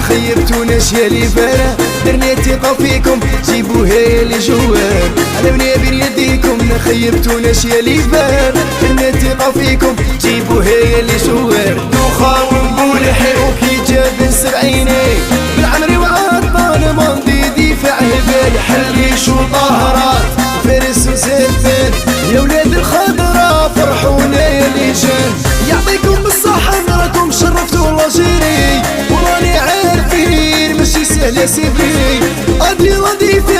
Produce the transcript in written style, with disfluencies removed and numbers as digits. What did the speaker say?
ما خيبتوناش يا لي فارا، درنا الثقة فيكم جيبوها يا لي جوار. على بنيابين يديكم ما خيبتوناش يا لي فارا، درنا الثقة فيكم جيبوها يا لي جوار. دوخا ونبولحي وكي جاب سبعيني بالعمري وعطان ماضي دفاع هبال، حريش وطهرات فارس وزفان يا ولاد الخضرا فرحونا يا ليجان. يعطيكم بالصحة راكم شرفتوا لاجيري، وراني عارفين ماشي سهلة سيفي أدي وظيفة